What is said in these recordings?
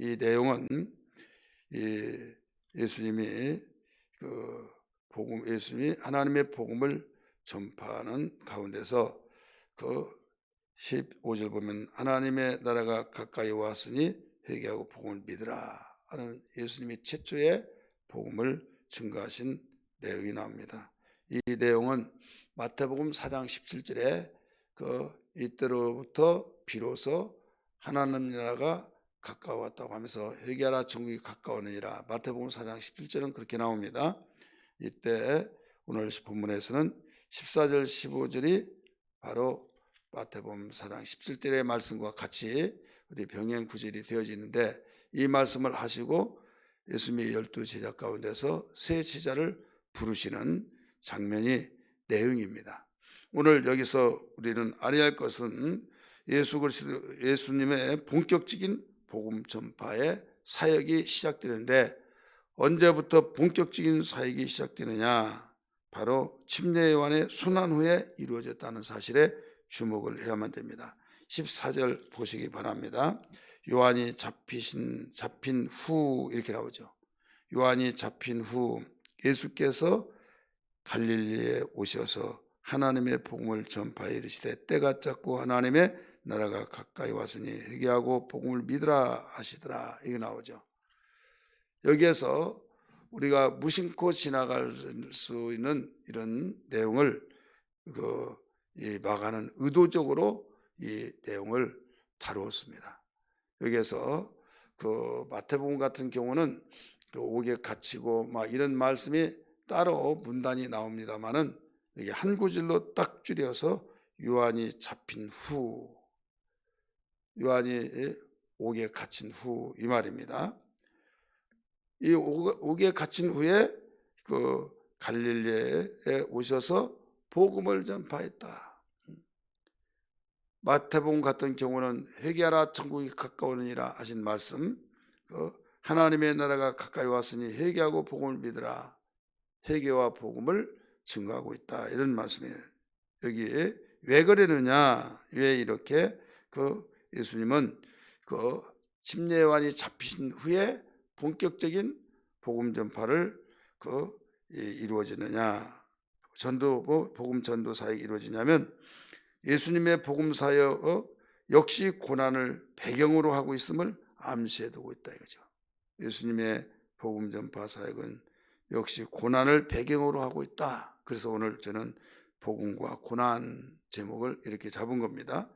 이 내용은 예수님이 예수님이 하나님의 복음을 전파하는 가운데서 15절 보면 하나님의 나라가 가까이 왔으니 회개하고 복음을 믿으라 하는 예수님이 최초의 복음을 증거하신 내용이 나옵니다. 이 내용은 마태복음 4장 17절에 이때로부터 비로소 하나님 나라가 가까웠다고 하면서 회개하라 천국이 가까우니라. 마태복음 4장 17절은 그렇게 나옵니다. 이때 오늘 본문에서는 14절 15절이 바로 마태복음 4장 17절의 말씀과 같이 우리 병행 구절이 되어지는데, 이 말씀을 하시고 예수님의 12제자 가운데서 세 제자를 부르시는 장면이 내용입니다. 오늘 여기서 우리는 알아야 할 것은 예수님의 본격적인 복음 전파의 사역이 시작되는데, 언제부터 본격적인 사역이 시작되느냐? 바로 침례 요한의 순환 후에 이루어졌다는 사실에 주목을 해야만 됩니다. 14절 보시기 바랍니다. 요한이 잡힌 후 이렇게 나오죠. 요한이 잡힌 후 예수께서 갈릴리에 오셔서 하나님의 복음을 전파해 이르시되 때가 찼고 하나님의 나라가 가까이 왔으니 회개하고 복음을 믿으라 하시더라. 이게 나오죠. 여기에서 우리가 무심코 지나갈 수 있는 이런 내용을 마가는 의도적으로 이 내용을 다루었습니다. 여기에서 마태복음 같은 경우는 옥에 갇히고 이런 말씀이 따로 문단이 나옵니다만은 이게 한 구절로 딱 줄여서 요한이 잡힌 후, 요한이 옥에 갇힌 후 이 말입니다. 이 옥에 갇힌 후에 갈릴리에 오셔서 복음을 전파했다. 마태복음 같은 경우는 회개하라 천국이 가까우니라 하신 말씀, 하나님의 나라가 가까이 왔으니 회개하고 복음을 믿으라. 회개와 복음을 증거하고 있다. 이런 말씀이에요. 여기에 왜 그러느냐? 왜 이렇게 예수님은 침례 요한이 잡히신 후에 본격적인 복음 전파를 이루어지느냐? 복음 전도 사역이 이루어지냐면, 예수님의 복음 사역 역시 고난을 배경으로 하고 있음을 암시해 두고 있다 이거죠. 예수님의 복음 전파 사역은 역시 고난을 배경으로 하고 있다. 그래서 오늘 저는 복음과 고난 제목을 이렇게 잡은 겁니다.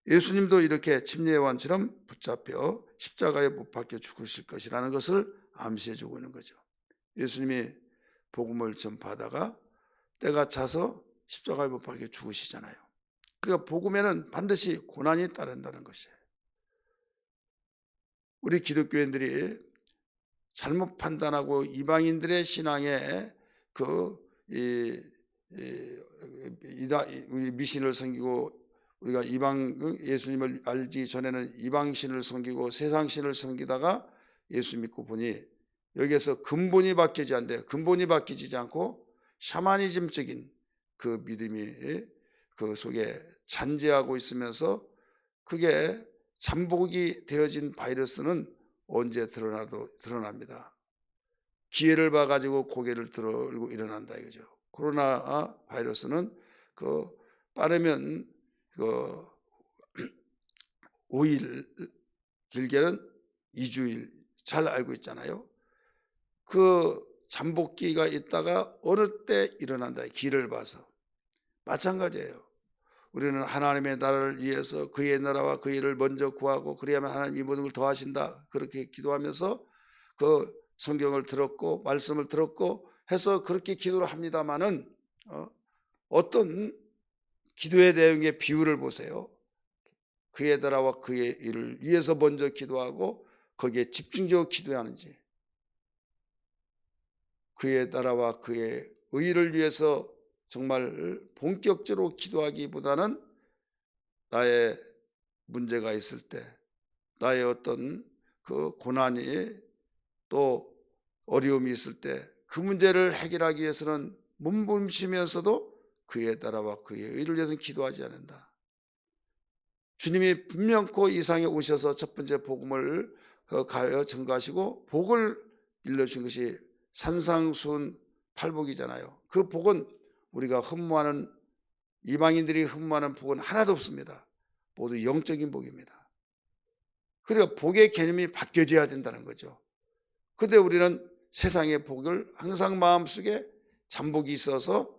예수님도 이렇게 침례 요한처럼 붙잡혀 십자가에 못 박혀 죽으실 것이라는 것을 암시해 주고 있는 거죠. 예수님이 복음을 전파하다가 때가 차서 십자가에 못 박혀 죽으시잖아요. 그러니까 복음에는 반드시 고난이 따른다는 것이에요. 우리 기독교인들이 잘못 판단하고 이방인들의 신앙에 우리 미신을 섬기고, 우리가 예수님을 알기 전에는 이방신을 섬기고 세상신을 섬기다가 예수 믿고 보니 여기에서 근본이 바뀌지 않고 샤머니즘적인 믿음이 그 속에 잔재하고 있으면서, 그게 잠복이 되어진 바이러스는 언제 드러납니다. 기회를 봐가지고 고개를 들고 일어난다 이거죠. 코로나 바이러스는 빠르면 5일, 길게는 2주일 잘 알고 있잖아요. 잠복기가 있다가 어느 때 일어난다. 기회를 봐서. 마찬가지예요. 우리는 하나님의 나라를 위해서 그의 나라와 그의 일을 먼저 구하고 그래야만 하나님이 모든 걸 더하신다. 그렇게 기도하면서 성경을 들었고 말씀을 들었고 해서 그렇게 기도를 합니다마는 어떤 기도의 내용의 비율을 보세요. 그의 나라와 그의 일을 위해서 먼저 기도하고 거기에 집중적으로 기도하는지, 그의 나라와 그의 의를 위해서 정말 본격적으로 기도하기보다는 나의 문제가 있을 때, 나의 어떤 고난이 또 어려움이 있을 때 그 문제를 해결하기 위해서는 몸부림치면서도 그의 나라와 그의 의를 위해서는 기도하지 않는다. 주님이 분명코 이 세상에 오셔서 첫 번째 복음을 가여 증거하시고 복을 일러주신 것이 산상수훈 팔복이잖아요. 그 복은 우리가 흠모하는, 이방인들이 흠모하는 복은 하나도 없습니다. 모두 영적인 복입니다. 그러니까 복의 개념이 바뀌어져야 된다는 거죠. 그런데 우리는 세상의 복을 항상 마음속에 잠복이 있어서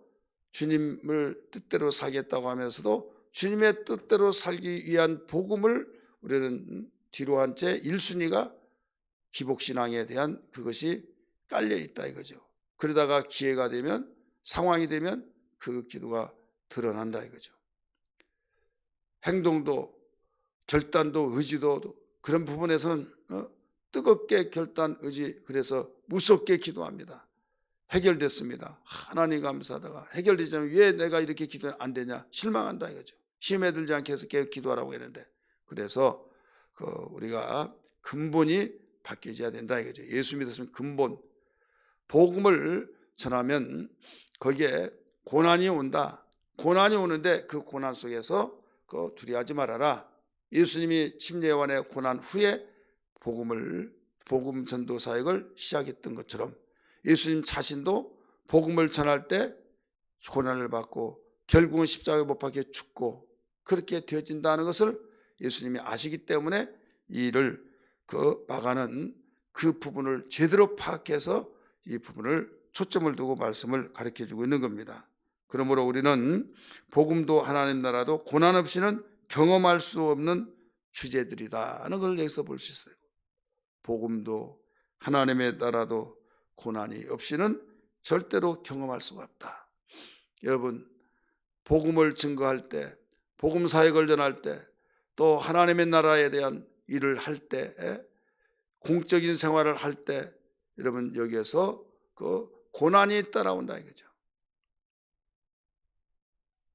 주님을 뜻대로 살겠다고 하면서도 주님의 뜻대로 살기 위한 복음을 우리는 뒤로 한 채 1순위가 기복신앙에 대한 그것이 깔려 있다 이거죠. 그러다가 기회가 되면, 상황이 되면 그 기도가 드러난다 이거죠. 행동도 결단도 의지도 그런 부분에서는 뜨겁게 결단 의지, 그래서 무섭게 기도합니다. 해결됐습니다. 하나님 감사하다가 해결되자면 왜 내가 이렇게 기도는 안 되냐, 실망한다 이거죠. 힘에 들지 않게 해서 계속 기도하라고 했는데, 그래서 우리가 근본이 바뀌어져야 된다 이거죠. 예수 믿었으면 근본, 복음을 전하면 거기에 고난이 온다. 고난이 오는데 그 고난 속에서 두려워하지 말아라. 예수님이 침례요한의 고난 후에 복음 전도 사역을 시작했던 것처럼 예수님 자신도 복음을 전할 때 고난을 받고 결국은 십자가에 못 박혀 죽고 그렇게 되어진다는 것을 예수님이 아시기 때문에 이 일을 막아는 그 부분을 제대로 파악해서 이 부분을 초점을 두고 말씀을 가르쳐주고 있는 겁니다. 그러므로 우리는 복음도 하나님 나라도 고난 없이는 경험할 수 없는 주제들이다는 걸 여기서 볼 수 있어요. 복음도 하나님의 나라도 고난이 없이는 절대로 경험할 수가 없다. 여러분, 복음을 증거할 때, 복음 사역을 전할 때, 또 하나님의 나라에 대한 일을 할 때, 공적인 생활을 할 때, 여러분 여기에서 고난이 따라온다 이거죠.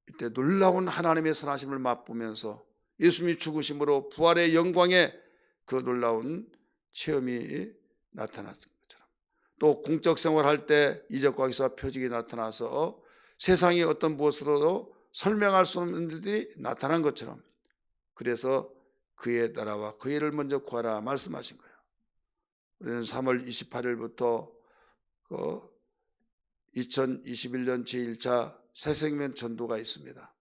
이때 놀라운 하나님의 선하심을 맛보면서 예수님이 죽으심으로 부활의 영광에 그 놀라운 체험이 나타났던 것처럼, 또 공적 생활할 때 이적과 기사와 표적이 나타나서 세상의 어떤 무엇으로도 설명할 수 없는 일들이 나타난 것처럼, 그래서 그의 나라와 그의 일을 먼저 구하라 말씀하신 거예요. 우리는 3월 28일부터 2021년 제1차 새생명 전도가 있습니다.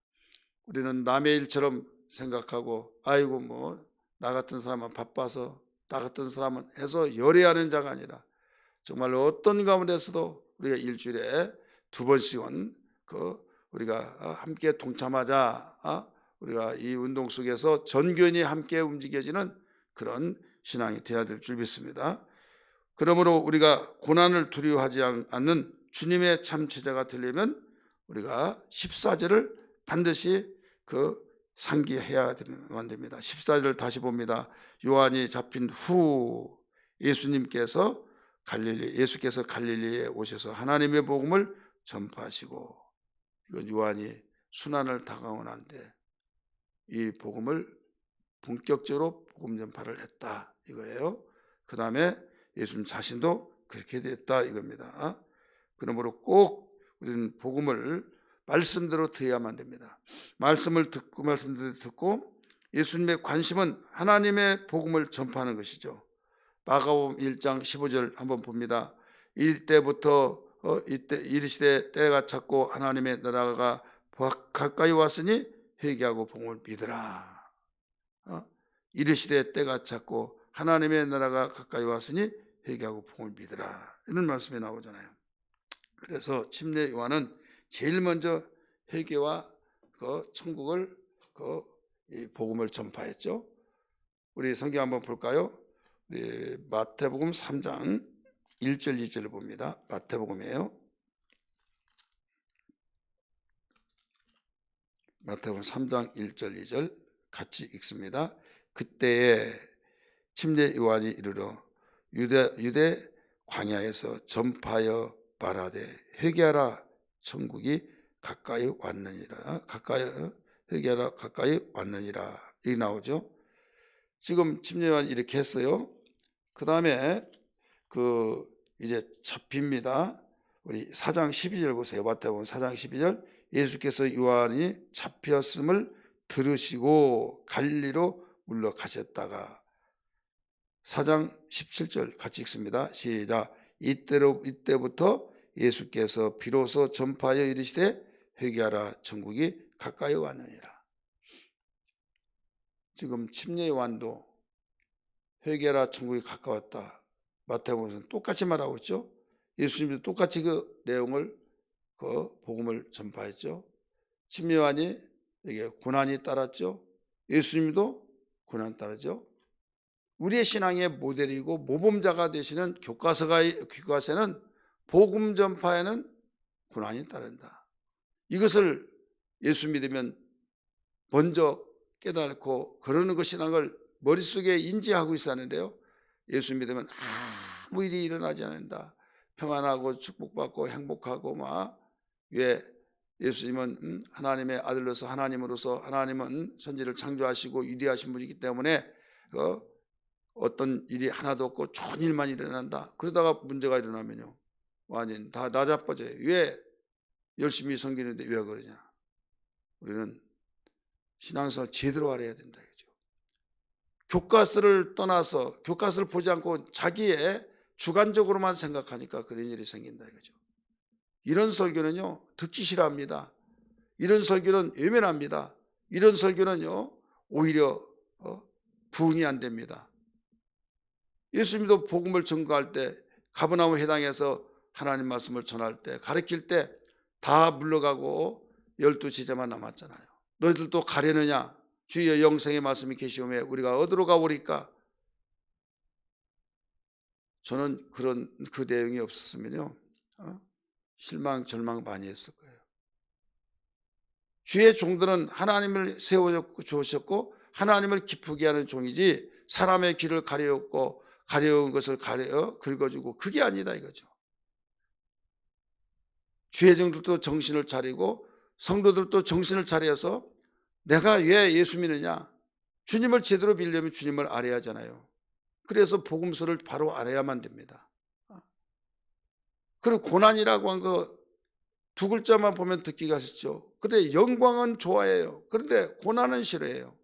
우리는 남의 일처럼 생각하고 아이고 뭐 나 같은 사람은 바빠서, 나 같은 사람은 해서 열애하는 자가 아니라 정말 어떤 가운데서도 우리가 일주일에 2번씩은 우리가 함께 동참하자, 우리가 이 운동 속에서 전교인이 함께 움직여지는 그런 신앙이 되어야 될 줄 믿습니다. 그러므로 우리가 고난을 두려워하지 않는 주님의 참 제자가 되려면 우리가 14절을 반드시 상기해야 됩니다. 14절 다시 봅니다. 요한이 잡힌 후 예수께서 갈릴리에 오셔서 하나님의 복음을 전파하시고, 이건 요한이 순환을 당하는데 이 복음을 본격적으로 복음 전파를 했다 이거예요. 그 다음에 예수님 자신도 그렇게 됐다 이겁니다. 그러므로 꼭 우리는 복음을 말씀대로 드려야만 됩니다. 말씀을 듣고 말씀대로 듣고, 예수님의 관심은 하나님의 복음을 전파하는 것이죠. 마가복음 1장 15절 한번 봅니다. 이때부터 이르시되 때가 찼고 하나님의 나라가 가까이 왔으니 회개하고 복음을 믿으라. 이르시되 때가 찼고 하나님의 나라가 가까이 왔으니 회개하고 복음을 믿으라, 이런 말씀이 나오잖아요. 그래서 침례 요한은 제일 먼저 회개와 천국을 이 복음을 전파했죠. 우리 성경 한번 볼까요? 우리 마태복음 3장 1절 2절을 봅니다. 마태복음이에요. 마태복음 3장 1절 2절 같이 읽습니다. 그때에 침례 요한이 이르러 유대 광야에서 전파하여 말하되 회개하라, 천국이 가까이 왔느니라. 회개하라, 가까이 왔느니라, 이 나오죠. 지금 침례 요한이 이렇게 했어요. 그 다음에 이제 잡힙니다. 우리 4장 12절 보세요. 마태복음 4장 12절. 예수께서 요한이 잡혔음을 들으시고 갈릴리로 물러가셨다가 4장 17절 같이 읽습니다. 시작. 이때부터 예수께서 비로소 전파하여 이르시되 회개하라 천국이 가까이 왔느니라. 지금 침례 요한도 회개하라 천국이 가까웠다. 마태복음에서는 똑같이 말하고 있죠. 예수님도 똑같이 그 내용을 그 복음을 전파했죠. 침례 요한이 여기에 고난이 따랐죠. 예수님도 고난 따르죠. 우리의 신앙의 모델이고 모범자가 되시는 교과서는 복음 전파에는 고난이 따른다. 이것을 예수 믿으면 먼저 깨닫고 그러는 것이라는 걸 머릿속에 인지하고 있었는데요. 예수 믿으면 아무 일이 일어나지 않는다. 평안하고 축복받고 행복하고 왜 예수님은 하나님의 아들로서 하나님은 천지를 창조하시고 위대하신 분이기 때문에 어떤 일이 하나도 없고 좋은 일만 일어난다. 그러다가 문제가 일어나면요, 완전 다 나자빠져요. 왜 열심히 섬기는데 왜 그러냐? 우리는 신앙생활 제대로 알아야 된다. 교과서를 떠나서 교과서를 보지 않고 자기의 주관적으로만 생각하니까 그런 일이 생긴다 이거죠. 이런 설교는요 듣기 싫어합니다. 이런 설교는 외면합니다. 이런 설교는요 오히려 부응이 안 됩니다. 예수님도 복음을 전거할 때 가버나움 회당에서 하나님 말씀을 전할 때 가르칠 때 다 물러가고 12제자만 남았잖아요. 너희들도 가려느냐? 주의 영생의 말씀이 계시오매 우리가 어디로 가보리까? 저는 그 내용이 없었으면요 실망 절망 많이 했을 거예요. 주의 종들은 하나님을 세워주셨고 하나님을 기쁘게 하는 종이지 사람의 길을 가려운 것을 긁어주고 그게 아니다 이거죠. 주의 종들도 정신을 차리고 성도들도 정신을 차려서 내가 왜 예수 믿느냐? 주님을 제대로 믿으려면 주님을 알아야 하잖아요. 그래서 복음서를 바로 알아야만 됩니다. 그리고 고난이라고 한 거 두 글자만 보면 듣기가 쉽죠. 그런데 영광은 좋아해요. 그런데 고난은 싫어해요.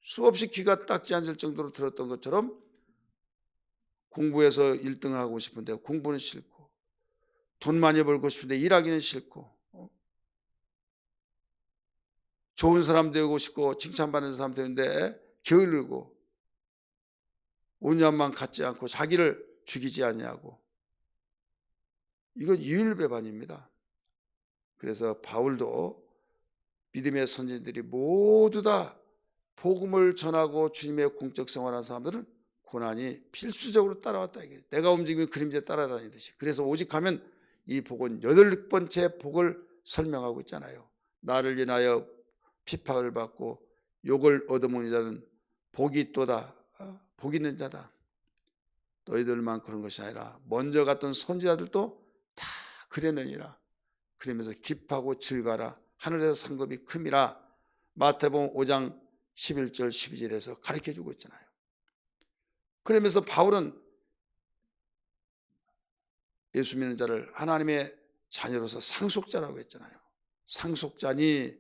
수없이 귀가 딱지 앉을 정도로 들었던 것처럼 공부해서 1등하고 싶은데 공부는 싫고 돈 많이 벌고 싶은데 일하기는 싫고 좋은 사람 되고 싶고 칭찬받는 사람 되는데 게으르고 온유함만 갖지 않고 자기를 죽이지 않냐고. 이건 이율배반입니다. 그래서 바울도 믿음의 선진들이 모두 다 복음을 전하고 주님의 공적 생활하는 사람들은 고난이 필수적으로 따라왔다. 이게 내가 움직이면 그림자에 따라다니듯이. 그래서 오직 하면 이 복은 8번째 복을 설명하고 있잖아요. 나를 인하여 핍박을 받고 욕을 얻어먹는 자는 복이 있도다. 복 있는 자다. 너희들만 그런 것이 아니라 먼저 갔던 선지자들도 다 그랬느니라. 그러면서 기뻐하고 즐거라. 하늘에서 상급이 큼이라. 마태복음 5장 11절 12절에서 가르쳐주고 있잖아요. 그러면서 바울은 예수 믿는 자를 하나님의 자녀로서 상속자라고 했잖아요. 상속자니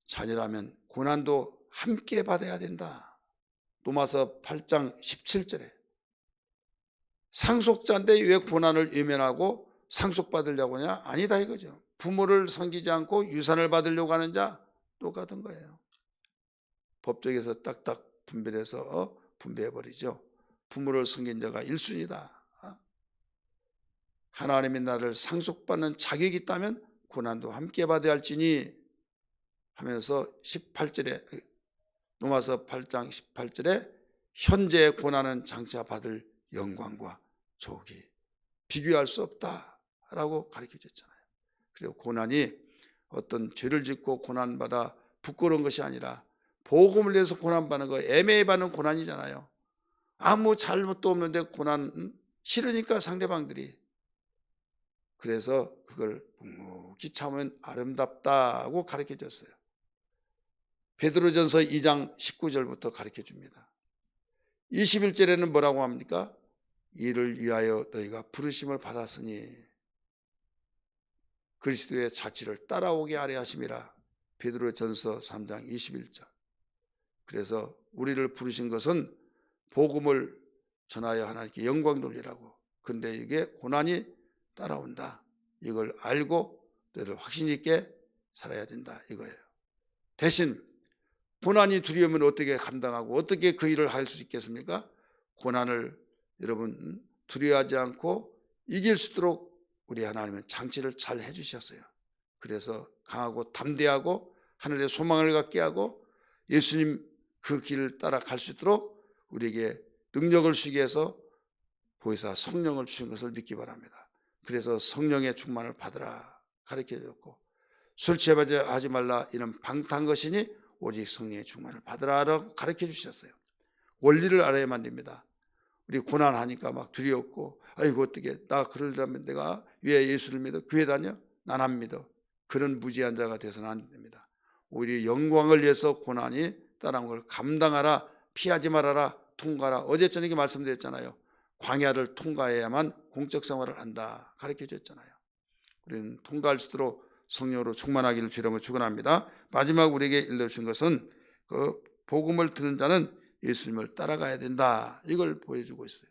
자녀라면 고난도 함께 받아야 된다. 로마서 8장 17절에 상속자인데 왜 고난을 외면하고 상속받으려고 하냐? 아니다 이거죠. 부모를 섬기지 않고 유산을 받으려고 하는 자 똑같은 거예요. 법정에서 딱딱 분별해서 분배해버리죠. 부모를 섬긴 자가 1순위다. 하나님의 나라를 상속받는 자격이 있다면 고난도 함께 받아야 할지니 하면서 18절에 로마서 8장 18절에 현재의 고난은 장차 받을 영광과 족이 비교할 수 없다라고 가르쳐 줬잖아요. 그리고 고난이 어떤 죄를 짓고 고난받아 부끄러운 것이 아니라 복음을 위해서 고난받는 거 애매히 받는 고난이잖아요. 아무 잘못도 없는데 고난 싫으니까 상대방들이. 그래서 그걸 묵묵히 참으면 아름답다고 가르쳐 줬어요. 베드로전서 2장 19절부터 가르쳐 줍니다. 21절에는 뭐라고 합니까? 이를 위하여 너희가 부르심을 받았으니 그리스도의 자취를 따라오게 하려 하심이라. 베드로전서 3장 21절. 그래서 우리를 부르신 것은 복음을 전하여 하나님께 영광 돌리라고. 근데 이게 고난이 따라온다. 이걸 알고 너희들 확신 있게 살아야 된다 이거예요. 대신 고난이 두려우면 어떻게 감당하고 어떻게 그 일을 할 수 있겠습니까? 고난을 여러분 두려워하지 않고 이길 수 있도록 우리 하나님은 장치를 잘 해주셨어요. 그래서 강하고 담대하고 하늘의 소망을 갖게 하고 예수님 그 길을 따라갈 수 있도록 우리에게 능력을 주기 위해서 보혜사 성령을 주신 것을 믿기 바랍니다. 그래서 성령의 충만을 받으라 가르쳐줬고, 술 취하지 말라 이는 방탕한 것이니 오직 성령의 충만을 받으라라고 가르쳐 주셨어요. 원리를 알아야만 됩니다. 우리 고난하니까 막 두려웠고, 아이고 어떻게 나 그러려면 내가 왜 예수를 믿어? 교회 다녀? 난 안 믿어. 그런 무지한 자가 돼서는 안 됩니다. 오히려 영광을 위해서 고난이 따라온 걸 감당하라, 피하지 말아라, 통과하라. 어제 저녁에 말씀드렸잖아요. 광야를 통과해야만 공적 생활을 한다 가르쳐 줬잖아요. 우리는 통과할 수 있도록 성령으로 충만하기를 주님으로 축원합니다. 마지막 우리에게 일러주신 것은 그 복음을 듣는 자는 예수님을 따라가야 된다. 이걸 보여주고 있어요.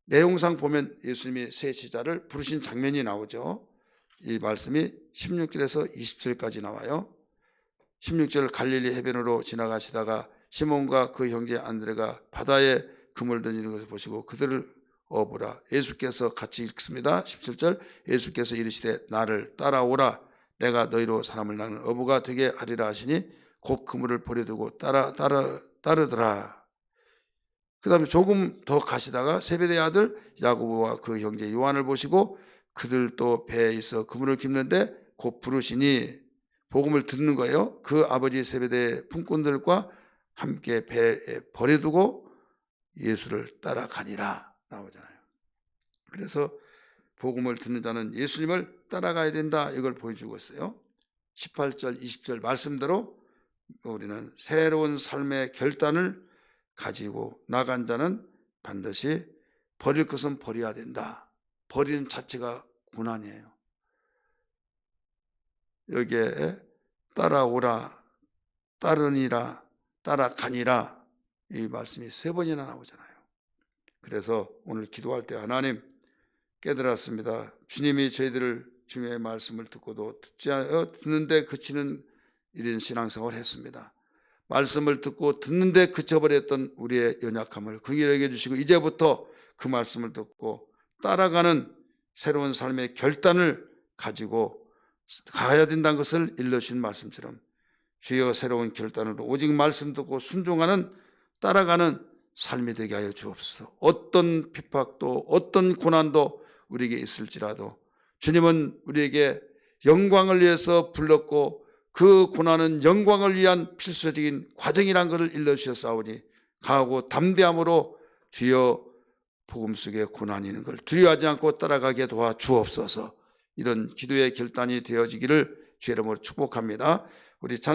내용상 보면 예수님이 세 제자를 부르신 장면이 나오죠. 이 말씀이 16절에서 20절까지 나와요. 16절 갈릴리 해변으로 지나가시다가 시몬과 그 형제 안드레가 바다에 그물 던지는 것을 보시고 그들을 어부라. 예수께서 같이 읽습니다. 17절 예수께서 이르시되 나를 따라오라. 내가 너희로 사람을 낳는 어부가 되게 하리라 하시니 곧 그물을 버려두고 따르더라. 그 다음에 조금 더 가시다가 세베대의 아들 야고보와 그 형제 요한을 보시고 그들도 배에 있어 그물을 깁는데 곧 부르시니 복음을 듣는 거예요. 그 아버지 세베대의 품꾼들과 함께 배에 버려두고 예수를 따라가니라 나오잖아요. 그래서 복음을 듣는 자는 예수님을 따라가야 된다 이걸 보여주고 있어요. 18절 20절 말씀대로 우리는 새로운 삶의 결단을 가지고 나간 자는 반드시 버릴 것은 버려야 된다. 버리는 자체가 고난이에요. 여기에 따라오라, 따르니라, 따라가니라 이 말씀이 세 번이나 나오잖아요. 그래서 오늘 기도할 때 하나님 깨달았습니다. 주님이 저희들을 주님의 말씀을 듣고도 듣는데 그치는 이런 신앙생활을 했습니다. 말씀을 듣고 듣는데 그쳐버렸던 우리의 연약함을 긍휼히 여겨주시고 이제부터 그 말씀을 듣고 따라가는 새로운 삶의 결단을 가지고 가야 된다는 것을 일러주신 말씀처럼 주여 새로운 결단으로 오직 말씀 듣고 순종하는 따라가는 삶이 되게 하여 주옵소서. 어떤 핍박도 어떤 고난도 우리에게 있을지라도 주님은 우리에게 영광을 위해서 불렀고 그 고난은 영광을 위한 필수적인 과정이라는 것을 일러주셨사오니 강하고 담대함으로 주여 복음 속에 고난이 있는 걸 두려워하지 않고 따라가게 도와 주옵소서. 이런 기도의 결단이 되어지기를 주의 이름으로 축복합니다. 우리 찬송